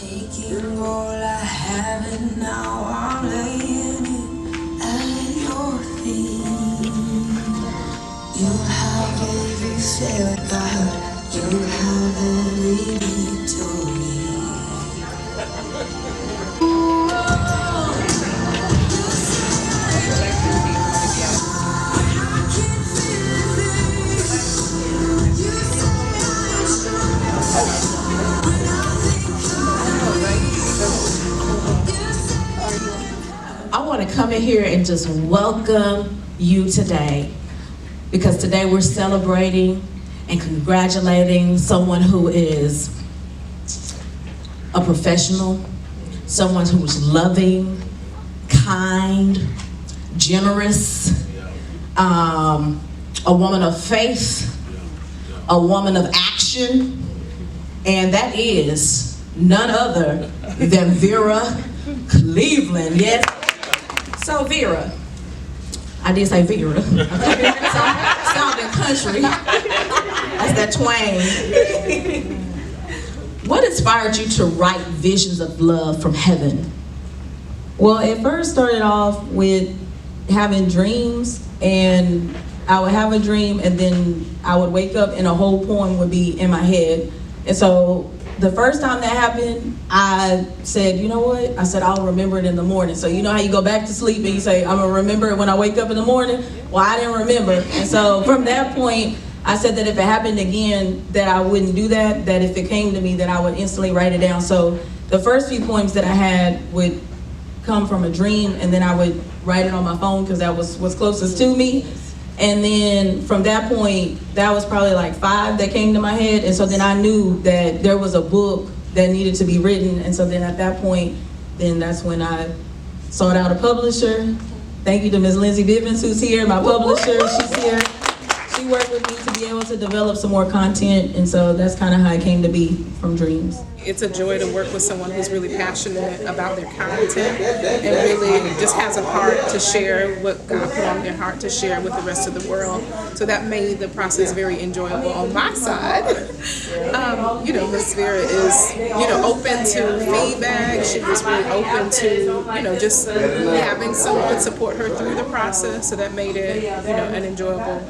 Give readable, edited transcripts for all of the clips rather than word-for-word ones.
Taking all I have and now I'm laying it at your feet. You have every fear God, you have every need to me. I want to come in here and just welcome you today, because today we're celebrating and congratulating someone who is a professional, someone who's loving, kind, generous, a woman of faith, a woman of action, and that is none other than Vera Cleveland. Yes. So Vera, I did say Vera. Sounding country. That's that twang. What inspired you to write Visions of Love from Heaven? Well, it first started off with having dreams, and I would have a dream and then I would wake up and a whole poem would be in my head. And so the first time that happened, I said, you know what? I said, I'll remember it in the morning. So you know how you go back to sleep and you say, I'm gonna remember it when I wake up in the morning? Well, I didn't remember. And so from that point, I said that if it happened again, that I wouldn't do that, that if it came to me, that I would instantly write it down. So the first few poems that I had would come from a dream, and then I would write it on my phone because that was what's closest to me. And then from that point, that was probably like 5 that came to my head. And so then I knew that there was a book that needed to be written. And so then at that point, then that's when I sought out a publisher. Thank you to Ms. Lindsay Bivens, who's here, my publisher. She's here. She worked with me to be able to develop some more content. And so that's kind of how it came to be, from dreams. It's a joy to work with someone who's really passionate about their content and really just has a heart to share what God put on their heart to share with the rest of the world. So that made the process very enjoyable on my side. Ms. Vera is, open to feedback. She was really open to, just having someone support her through the process. So that made it, an enjoyable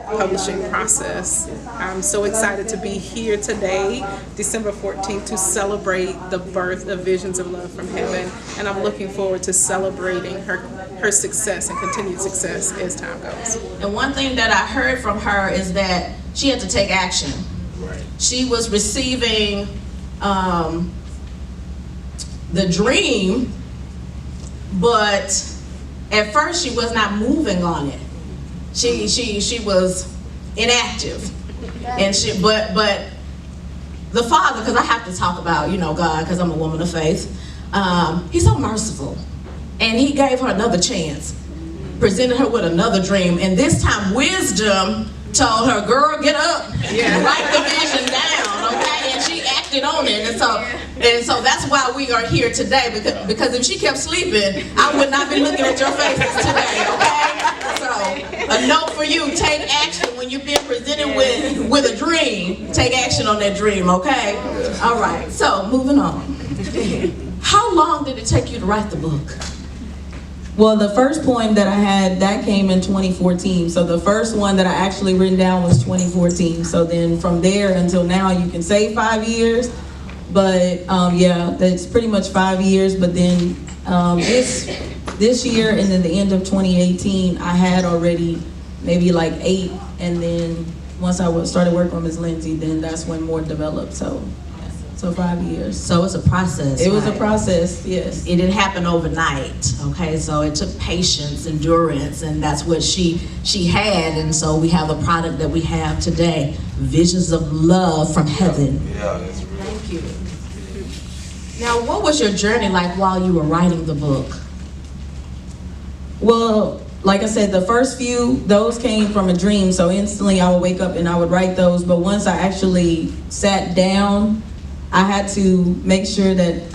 publishing process. I'm so excited to be here today, December 14th, to celebrate the birth of Visions of Love from Heaven, and I'm looking forward to celebrating her success and continued success as time goes. And one thing that I heard from her is that she had to take action. She was receiving the dream, but at first she was not moving on it. She was inactive, and but the Father, because I have to talk about God, because I'm a woman of faith. He's so merciful, and He gave her another chance, presented her with another dream, and this time wisdom told her, "Girl, get up, write the vision down, okay?" And she acted on it, and so that's why we are here today. Because if she kept sleeping, I would not be looking at your faces today, okay? So, a note for you: take action when you're being presented with a dream. Take action on that dream, okay? All right. So, moving on. How long did it take you to write the book? Well, the first poem that I had, that came in 2014. So the first one that I actually written down was 2014. So then from there until now, you can say 5 years. But yeah, that's pretty much 5 years. But then this year and then the end of 2018, I had already maybe like 8. And then once I started working with Ms. Lindsay, then that's when more developed. So 5 years. So it's a process. It was a process, yes. It didn't happen overnight, okay? So it took patience, endurance, and that's what she had, and so we have a product that we have today, Visions of Love from Heaven. Yeah, that's real. Thank you. Now, what was your journey like while you were writing the book? Well, like I said, the first few, those came from a dream, so instantly I would wake up and I would write those, but once I actually sat down, I had to make sure that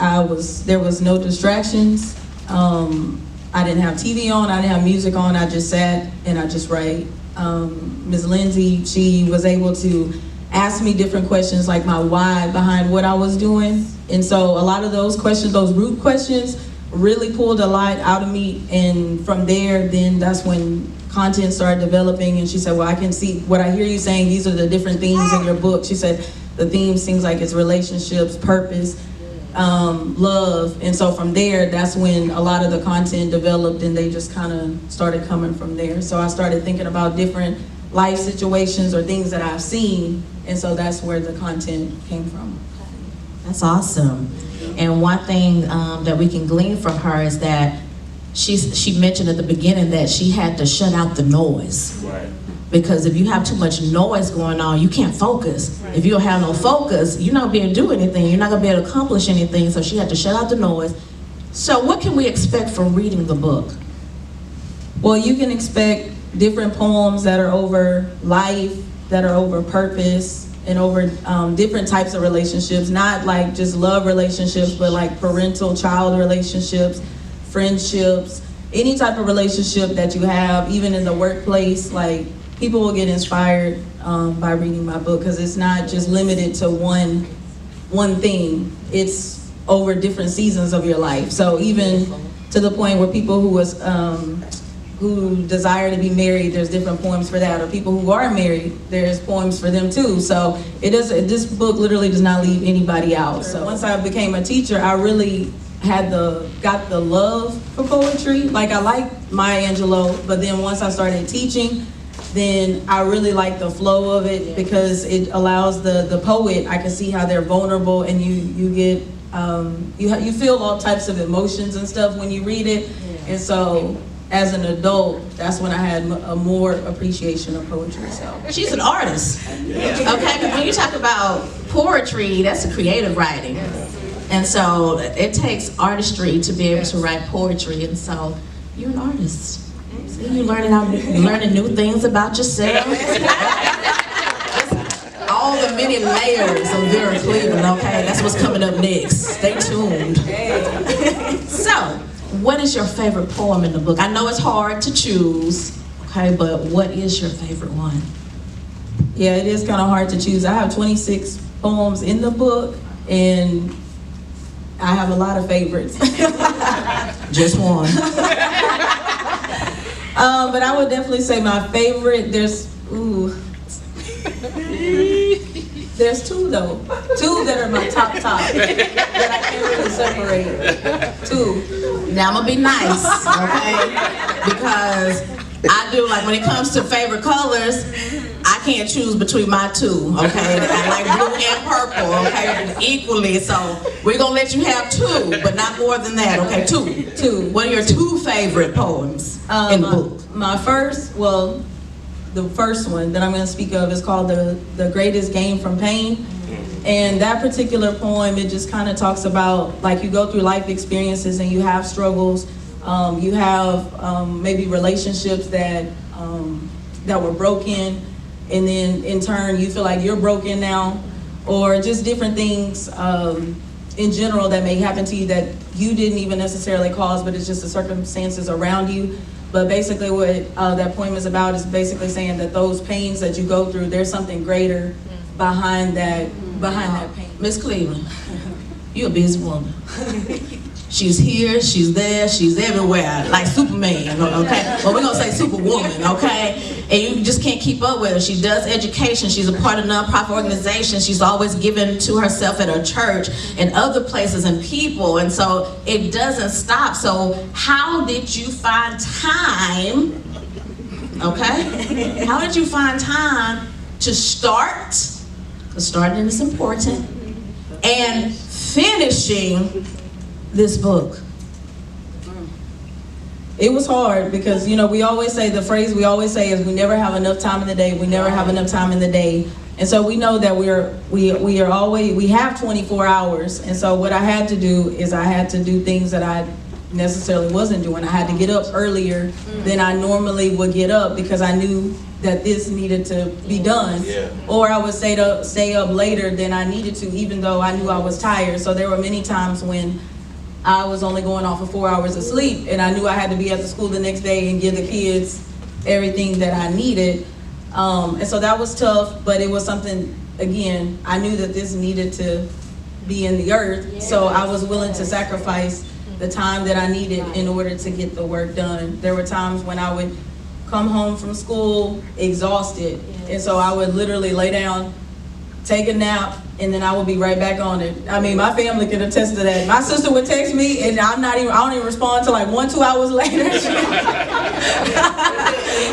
there was no distractions. I didn't have TV on, I didn't have music on, I just sat and I just write. Ms. Lindsay, she was able to asked me different questions, like my why behind what I was doing. And so a lot of those questions, those root questions, really pulled a lot out of me. And from there, then that's when content started developing. And she said, well, I can see what I hear you saying. These are the different themes in your book. She said, the theme seems like it's relationships, purpose, love. And so from there, that's when a lot of the content developed, and they just kind of started coming from there. So I started thinking about different life situations or things that I've seen, and so that's where the content came from. That's awesome. And one thing that we can glean from her is that she mentioned at the beginning that she had to shut out the noise. Right. Because if you have too much noise going on, you can't focus. If you don't have no focus, you're not going to be able to do anything. You're not going to be able to accomplish anything. So she had to shut out the noise. So what can we expect from reading the book? Well, you can expect different poems that are over life, that are over purpose, and over different types of relationships. Not like just love relationships, but like parental-child relationships, friendships, any type of relationship that you have, even in the workplace. Like, people will get inspired by reading my book, because it's not just limited to one thing. It's over different seasons of your life. So even to the point where people who desire to be married, there's different poems for that. Or people who are married, there's poems for them too. So this book literally does not leave anybody out. So once I became a teacher, I really got the love for poetry. Like, I like Maya Angelou, but then once I started teaching, then I really like the flow of it, because it allows the poet, I can see how they're vulnerable, and you get you feel all types of emotions and stuff when you read it. And so as an adult, that's when I had a more appreciation of poetry. So She's an artist. Okay, because when you talk about poetry, that's a creative writing. And so it takes artistry to be able to write poetry. And so you're an artist. See, you're learning new things about yourself. All the many layers of Vera Cleveland, okay? That's what's coming up next. Stay tuned. So, what is your favorite poem in the book? I know it's hard to choose, okay, but what is your favorite one? yeah, it is kind of hard to choose. I have 26 poems in the book, and I have a lot of favorites. Just one. But I would definitely say my favorite, there's two though. Two that are my top that I can't really separate. Two. Now I'm gonna be nice, okay? Because I do, like, when it comes to favorite colors, I can't choose between my two, okay? I like blue and purple, okay? Equally, so we're gonna let you have two, but not more than that, okay? Two. What are your two favorite poems in the book? My first, well, the first one that I'm going to speak of is called The Greatest Game from Pain. And that particular poem, it just kind of talks about, like, you go through life experiences and you have struggles. You have maybe relationships that were broken, and then in turn you feel like you're broken now, or just different things in general that may happen to you that you didn't even necessarily cause, but it's just the circumstances around you. But basically what that poem is about is basically saying that those pains that you go through, there's something greater behind that pain. Miss Cleveland, you're a busy woman. She's here, she's there, she's everywhere, like Superman, okay? Well, we're gonna say Superwoman, okay? And you just can't keep up with her. She does education, she's a part of nonprofit organizations, she's always given to herself at her church and other places and people, and so it doesn't stop. So how did you find time, okay? How did you find time to start, because starting is important, and finishing this book? It was hard because, you know, we always say, the phrase we always say is, we never have enough time in the day, we never have enough time in the day. And so we know that we have 24 hours. And so what I had to do is I had to do things that I necessarily wasn't doing. I had to get up earlier than I normally would get up, because I knew that this needed to be done. Or I would stay up later than I needed to, even though I knew I was tired. So there were many times when I was only going off of 4 hours of sleep, and I knew I had to be at the school the next day and give the kids everything that I needed. And so that was tough, but it was something again, I knew that this needed to be in the earth, so I was willing to sacrifice the time that I needed in order to get the work done. There were times when I would come home from school exhausted, and so I would literally lay down, take a nap, and then I would be right back on it. I mean, my family can attest to that. My sister would text me, and I don't even respond till like 1-2 hours later.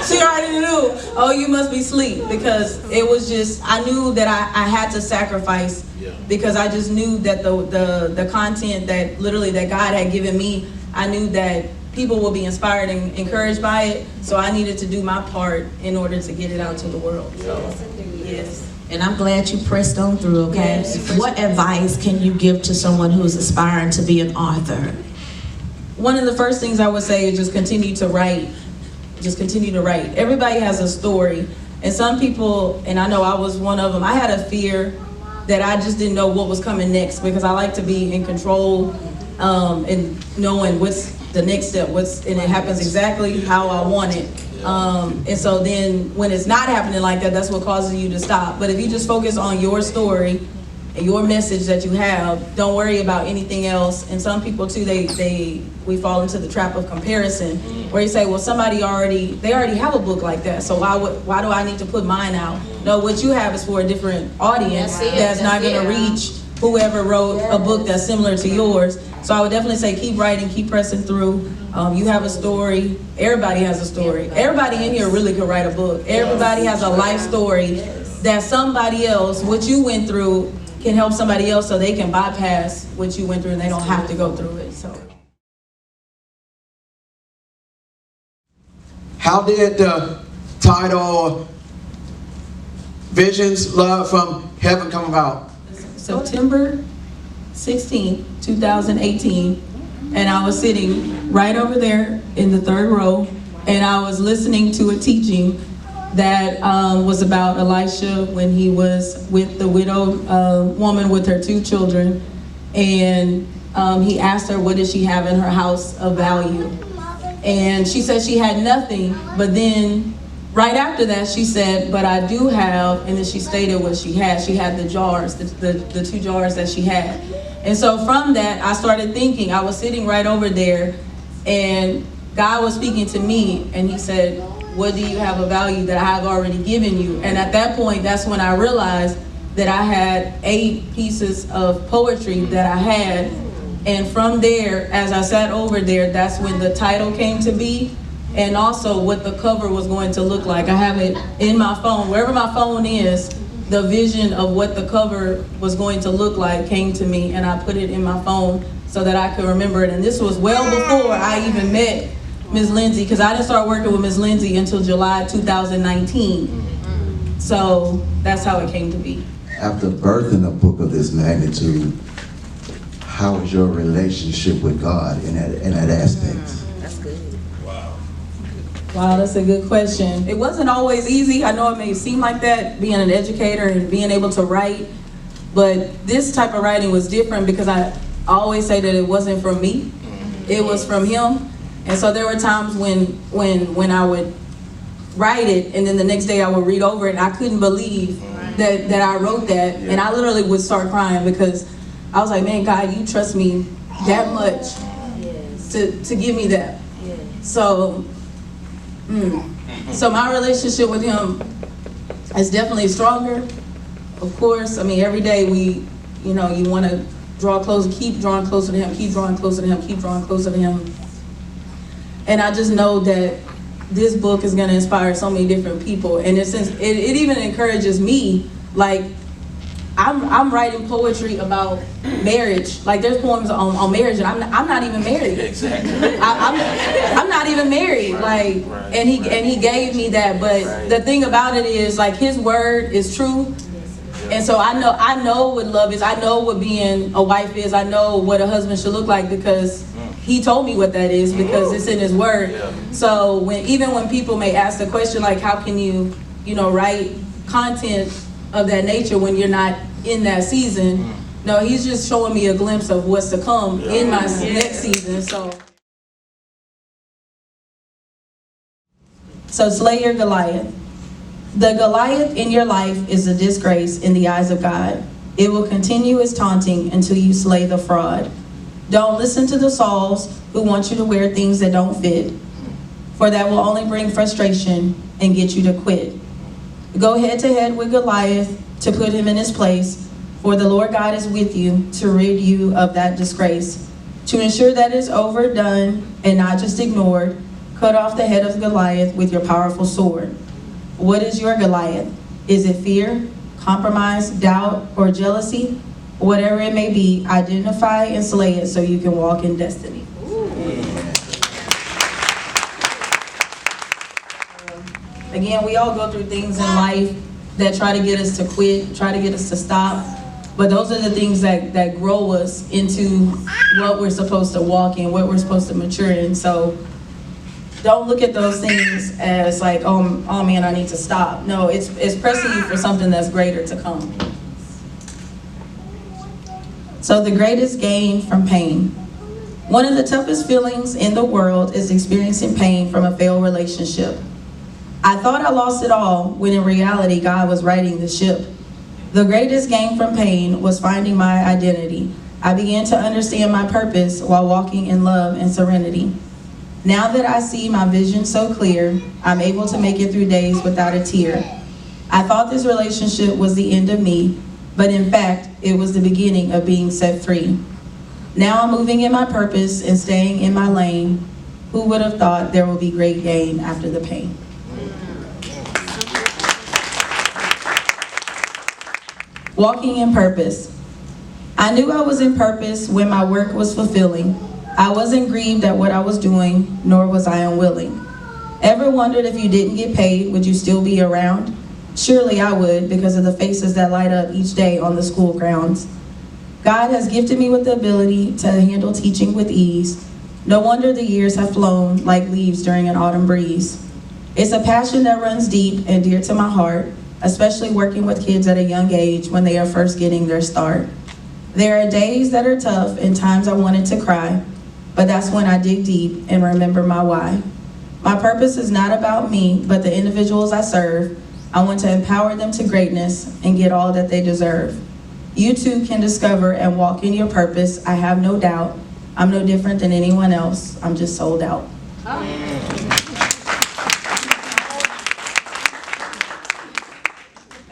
She already knew, oh, you must be asleep, because it was just, I knew that I had to sacrifice, because I just knew that the content that literally that God had given me, I knew that people will be inspired and encouraged by it, so I needed to do my part in order to get it out to the world. So, yes. And I'm glad you pressed on through, okay? Yes. What advice can you give to someone who's aspiring to be an author? One of the first things I would say is just continue to write. Just continue to write. Everybody has a story. And some people, and I know I was one of them, I had a fear that I just didn't know what was coming next, because I like to be in control and knowing what's the next step, and it happens exactly how I want it. And so then when it's not happening like that, that's what causes you to stop. But if you just focus on your story and your message that you have, don't worry about anything else. And some people too, we fall into the trap of comparison, where you say, well, they already have a book like that, so why do I need to put mine out? No, what you have is for a different audience that's not going to reach whoever wrote a book that's similar to yours. So I would definitely say keep writing, keep pressing through. You have a story. Everybody has a story. Everybody in here really could write a book. Everybody has a life story that somebody else, what you went through, can help somebody else so they can bypass what you went through and they don't have to go through it. So. How did the title Visions, Love from Heaven come about? September 16, 2018, and I was sitting right over there in the third row, and I was listening to a teaching that was about Elisha when he was with the widowed woman with her 2 children, and he asked her what did she have in her house of value, and she said she had nothing, but then right after that she said, but I do have, and then she stated what she had. She had the jars, the 2 jars that she had. And so from that, I started thinking, I was sitting right over there, and God was speaking to me, and he said, what do you have of value that I have already given you? And at that point, that's when I realized that I had 8 pieces of poetry that I had. And from there, as I sat over there, that's when the title came to be, and also what the cover was going to look like. I have it in my phone. Wherever my phone is, the vision of what the cover was going to look like came to me, and I put it in my phone so that I could remember it. And this was well before I even met Ms. Lindsay, because I didn't start working with Ms. Lindsay until July 2019. So that's how it came to be. After birthing a book of this magnitude, how is your relationship with God in that aspect? Wow, that's a good question. It wasn't always easy. I know it may seem like that, being an educator and being able to write, but this type of writing was different because I always say that it wasn't from me, it was from him. And so there were times when I would write it, and then the next day I would read over it, and I couldn't believe that I wrote that, and I literally would start crying because I was like, man, God, you trust me that much to give me that. So my relationship with him is definitely stronger. Of course, I mean, every day you want to draw closer, keep drawing closer to him, keep drawing closer to him, keep drawing closer to him. And I just know that this book is going to inspire so many different people. And it even encourages me, like, I'm writing poetry about marriage. Like, there's poems on marriage, and I'm not even married. Exactly. I'm not even married. Like, and he gave me that. But the thing about it is, like, his word is true. And so I know what love is. I know what being a wife is. I know what a husband should look like because he told me what that is, because it's in his word. So even when people may ask the question, like, how can you write content of that nature when you're not in that season? No, he's just showing me a glimpse of what's to come in my next season. So slay your Goliath. The Goliath in your life is a disgrace in the eyes of God. It will continue its taunting until you slay the fraud. Don't listen to the Sauls who want you to wear things that don't fit, for that will only bring frustration and get you to quit. Go head to head with Goliath to put him in his place, for the Lord God is with you to rid you of that disgrace. To ensure that it's overdone and not just ignored, cut off the head of Goliath with your powerful sword. What is your Goliath? Is it fear, compromise, doubt, or jealousy? Whatever it may be, identify and slay it so you can walk in destiny. Again, we all go through things in life that try to get us to quit, try to get us to stop. But those are the things that grow us into what we're supposed to walk in, what we're supposed to mature in. So don't look at those things as like, oh man, I need to stop. No, it's pressing you for something that's greater to come. So the greatest gain from pain. One of the toughest feelings in the world is experiencing pain from a failed relationship. I thought I lost it all when in reality God was righting the ship. The greatest gain from pain was finding my identity. I began to understand my purpose while walking in love and serenity. Now that I see my vision so clear, I'm able to make it through days without a tear. I thought this relationship was the end of me, but in fact, it was the beginning of being set free. Now I'm moving in my purpose and staying in my lane. Who would have thought there will be great gain after the pain? Walking in purpose. I knew I was in purpose when my work was fulfilling. I wasn't grieved at what I was doing, nor was I unwilling. Ever wondered if you didn't get paid, would you still be around? Surely I would, because of the faces that light up each day on the school grounds. God has gifted me with the ability to handle teaching with ease. No wonder the years have flown like leaves during an autumn breeze. It's a passion that runs deep and dear to my heart, especially working with kids at a young age when they are first getting their start. There are days that are tough and times I wanted to cry, but that's when I dig deep and remember my why. My purpose is not about me, but the individuals I serve. I want to empower them to greatness and get all that they deserve. You too can discover and walk in your purpose, I have no doubt. I'm no different than anyone else, I'm just sold out.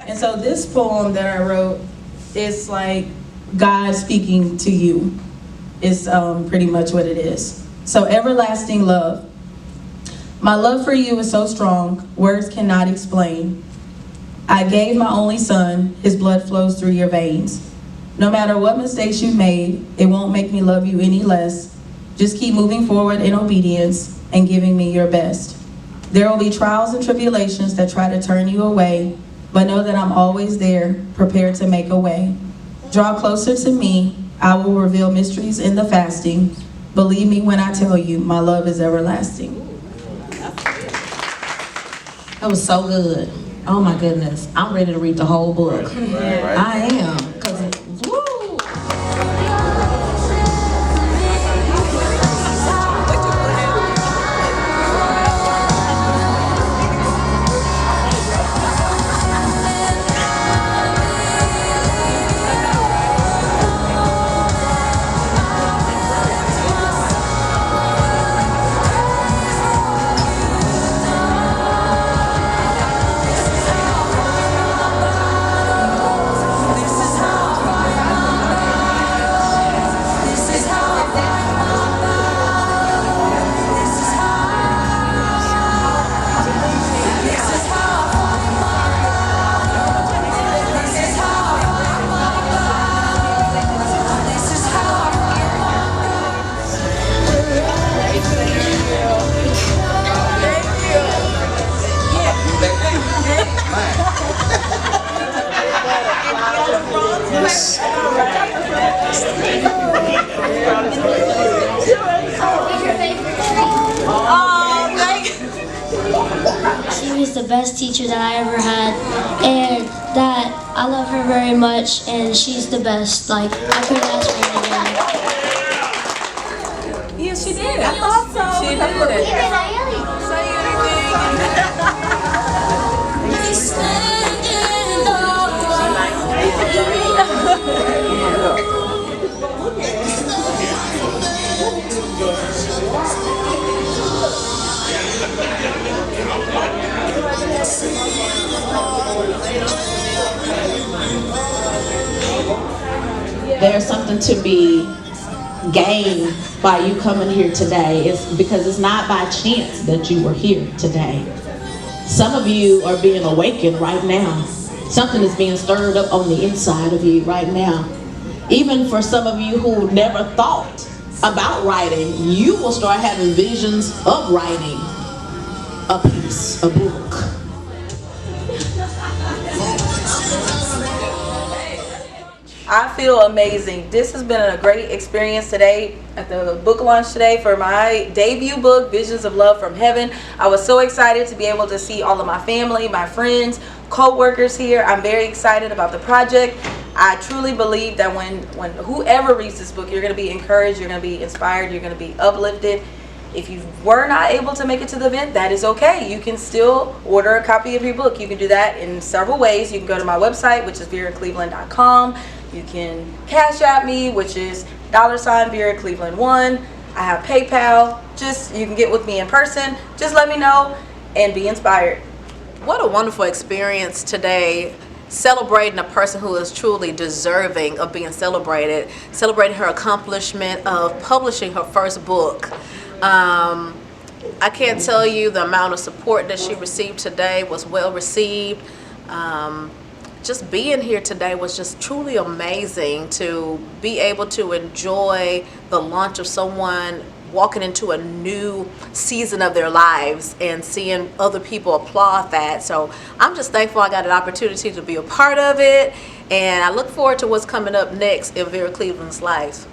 And so this poem that I wrote is like God speaking to you. Is pretty much what it is. So everlasting love. My love for you is so strong, words cannot explain. I gave my only son, his blood flows through your veins. No matter what mistakes you've made, it won't make me love you any less. Just keep moving forward in obedience and giving me your best. There will be trials and tribulations that try to turn you away, but know that I'm always there, prepared to make a way. Draw closer to me, I will reveal mysteries in the fasting. Believe me when I tell you, my love is everlasting. That was so good. Oh my goodness. I'm ready to read the whole book. I am. 'Cause, woo! She was the best teacher that I ever had, and that I love her very much, and she's the best. Like, I couldn't ask for her again. Yes, she did. I thought so. She did. Say anything. there's something to be gained by you coming here today. It's because it's not by chance that you were here today. Some of you are being awakened right now. Something is being stirred up on the inside of you right now. Even for some of you who never thought about writing, you will start having visions of writing a piece, a book. I feel amazing. This has been a great experience today at the book launch today for my debut book, Visions of Love from Heaven. I was so excited to be able to see all of my family, my friends, co-workers here. I'm very excited about the project. I truly believe that when whoever reads this book, you're going to be encouraged, you're going to be inspired, you're going to be uplifted. If you were not able to make it to the event, that is okay. You can still order a copy of your book. You can do that in several ways. You can go to my website, which is veracleveland.com. You can Cash App me, which is $ Vera Cleveland 1. I have PayPal. You can get with me in person. Just let me know and be inspired. What a wonderful experience today, celebrating a person who is truly deserving of being celebrated, celebrating her accomplishment of publishing her first book. I can't tell you the amount of support that she received today was well received. Just being here today was just truly amazing to be able to enjoy the launch of someone walking into a new season of their lives and seeing other people applaud that. So I'm just thankful I got an opportunity to be a part of it, and I look forward to what's coming up next in Vera Cleveland's life.